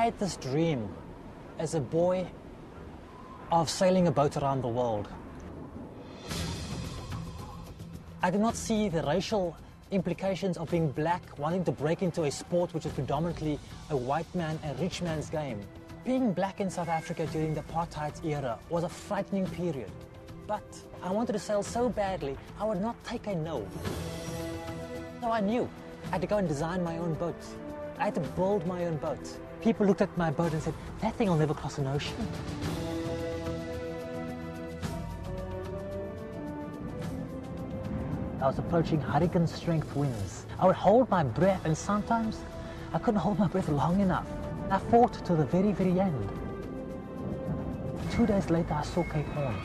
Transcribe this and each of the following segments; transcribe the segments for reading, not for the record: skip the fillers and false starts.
had this dream as a boy of sailing a boat around the world. I did not see the racial implications of being black, wanting to break into a sport which is predominantly a white man and rich man's game. Being black in South Africa during the apartheid era was a frightening period. But I wanted to sail so badly, I would not take a no. So I knew I had to go and design my own boat. I had to build my own boat. People looked at my boat and said, that thing will never cross an ocean. I was approaching hurricane strength winds. I would hold my breath, and sometimes I couldn't hold my breath long enough. I fought to the very, very end. 2 days later, I saw Cape Horn.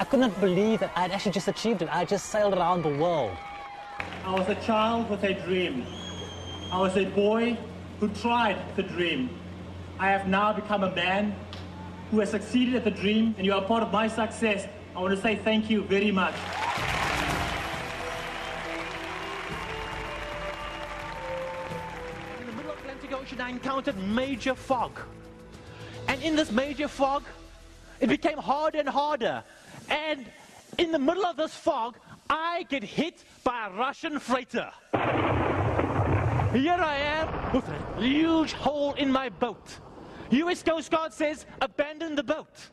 I could not believe that I had actually just achieved it. I had just sailed around the world. I was a child with a dream. I was a boy who tried the dream. I have now become a man who has succeeded at the dream, and you are part of my success. I want to say thank you very much. In the middle of the Atlantic Ocean, I encountered major fog. And in this major fog, it became harder and harder. And in the middle of this fog, I get hit by a Russian freighter. Here I am with a huge hole in my boat. US Coast Guard says, abandon the boat.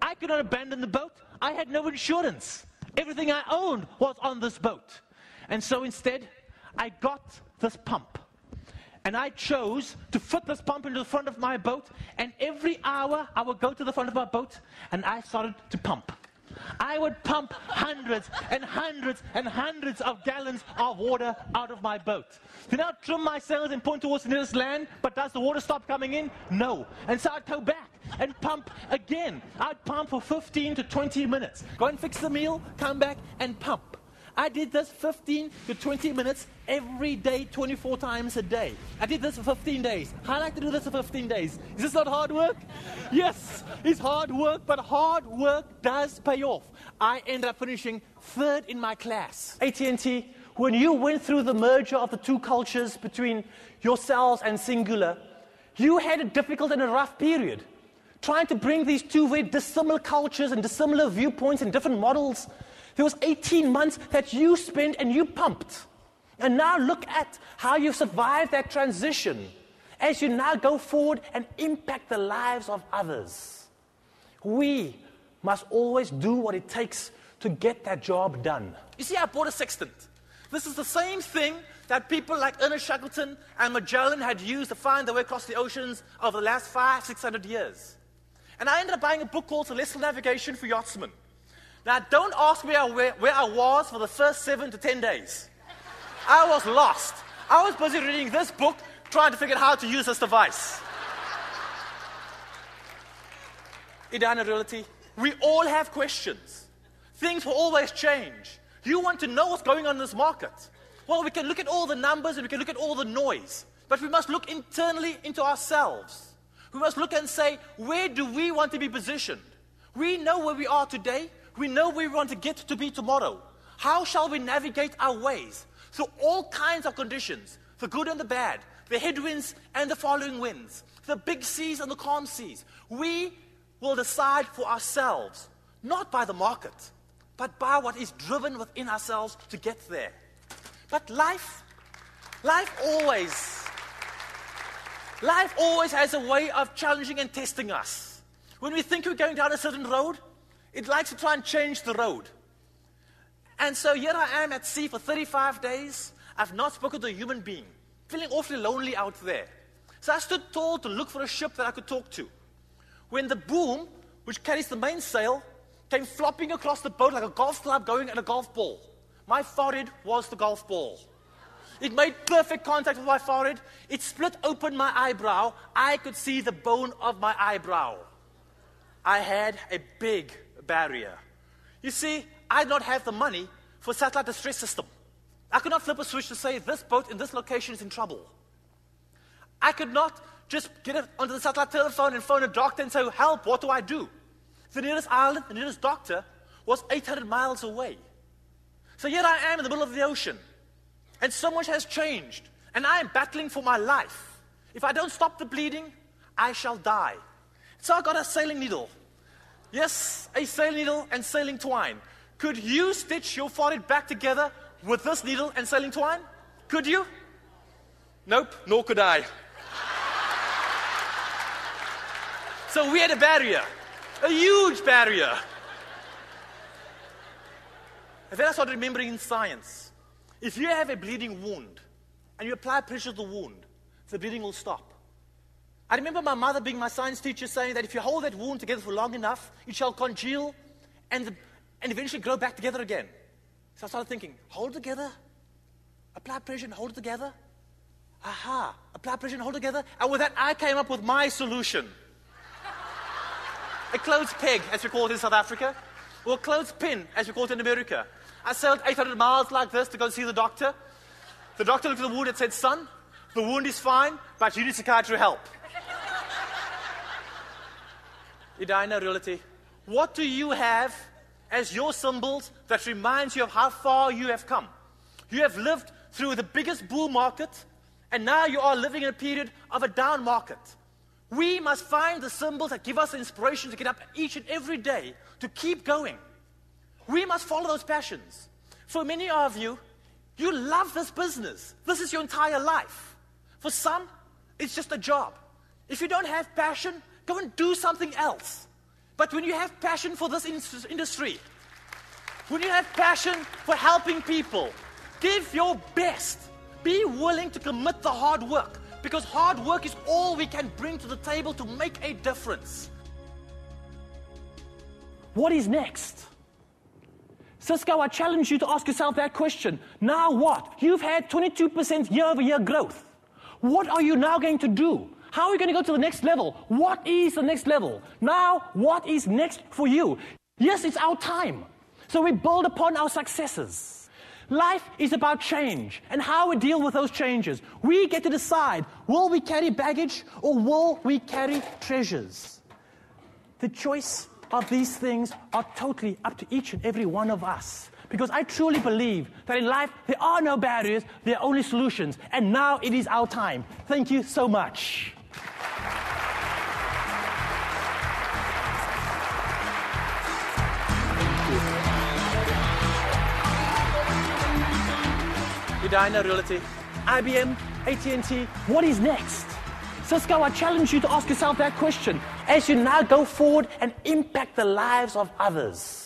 I could not abandon the boat. I had no insurance. Everything I owned was on this boat. And so instead, I got this pump. And I chose to fit this pump into the front of my boat. And every hour, I would go to the front of my boat, and I started to pump. I would pump hundreds and hundreds and hundreds of gallons of water out of my boat. Then I'd trim my sails and point towards the nearest land, but does the water stop coming in? No. And so I'd go back and pump again. I'd pump for 15 to 20 minutes. Go and fix the meal, come back and pump. I did this 15 to 20 minutes every day, 24 times a day. I did this for 15 days. I like to do this for 15 days. Is this not hard work? Yes, it's hard work, but hard work does pay off. I ended up finishing third in my class. AT&T, when you went through the merger of the two cultures between yourselves and Singular, you had a difficult and a rough period. Trying to bring these two very dissimilar cultures and dissimilar viewpoints and different models. There was 18 months that you spent and you pumped. And now look at how you've survived that transition as you now go forward and impact the lives of others. We must always do what it takes to get that job done. You see, I bought a sextant. This is the same thing that people like Ernest Shackleton and Magellan had used to find their way across the oceans over the last 500-600 years. And I ended up buying a book called Celestial Navigation for Yachtsmen. Now, don't ask me where I was for the first 7 to 10 days. I was lost. I was busy reading this book, trying to figure out how to use this device. In reality, we all have questions. Things will always change. You want to know what's going on in this market. Well, we can look at all the numbers and we can look at all the noise. But we must look internally into ourselves. We must look and say, where do we want to be positioned? We know where we are today. We know where we want to get to be tomorrow. How shall we navigate our ways through all kinds of conditions, the good and the bad, the headwinds and the following winds, the big seas and the calm seas? We will decide for ourselves, not by the market, but by what is driven within ourselves to get there. But life always has a way of challenging and testing us. When we think we're going down a certain road, it likes to try and change the road. And so here I am at sea for 35 days. I've not spoken to a human being, feeling awfully lonely out there. So I stood tall to look for a ship that I could talk to. When the boom, which carries the mainsail, came flopping across the boat like a golf club going at a golf ball. My forehead was the golf ball. It made perfect contact with my forehead. It split open my eyebrow. I could see the bone of my eyebrow. I had a big barrier. You see, I did not have the money for a satellite distress system. I could not flip a switch to say this boat in this location is in trouble. I could not just get it onto the satellite telephone and phone a doctor and say, help, what do I do? The nearest island, the nearest doctor, was 800 miles away. So here I am in the middle of the ocean. And so much has changed. and I am battling for my life. If I don't stop the bleeding, I shall die. So I got a sailing needle. Yes, a sailing needle and sailing twine. Could you stitch your forehead back together with this needle and sailing twine? Could you? Nope, nor could I. So we had a barrier, a huge barrier. And then I started remembering in science, if you have a bleeding wound and you apply pressure to the wound, the bleeding will stop. I remember my mother being my science teacher saying that if you hold that wound together for long enough, it shall congeal and eventually grow back together again. So I started thinking, hold it together, apply pressure and hold it together. Aha, apply pressure and hold it together. And with that, I came up with my solution. A clothes peg, as we call it in South Africa, or a clothes pin, as we call it in America. I sailed 800 miles like this to go see the doctor. The doctor looked at the wound and said, son, the wound is fine, but you need psychiatric help. Edina, reality. What do you have as your symbols that reminds you of how far you have come? You have lived through the biggest bull market, and now you are living in a period of a down market. We must find the symbols that give us the inspiration to get up each and every day to keep going. We must follow those passions. For many of you, you love this business. This is your entire life. For some, it's just a job. If you don't have passion, go and do something else. But when you have passion for this industry, when you have passion for helping people, give your best. Be willing to commit the hard work, because hard work is all we can bring to the table to make a difference. What is next? Cisco, I challenge you to ask yourself that question. Now what? You've had 22% year-over-year growth. What are you now going to do? How are you going to go to the next level? What is the next level? Now, what is next for you? Yes, it's our time. So we build upon our successes. Life is about change and how we deal with those changes. We get to decide, will we carry baggage or will we carry treasures? The choice of these things are totally up to each and every one of us. Because I truly believe that in life, there are no barriers, there are only solutions. And now it is our time. Thank you so much. Edina, reality. IBM, AT&T, what is next? Cisco, I challenge you to ask yourself that question as you now go forward and impact the lives of others.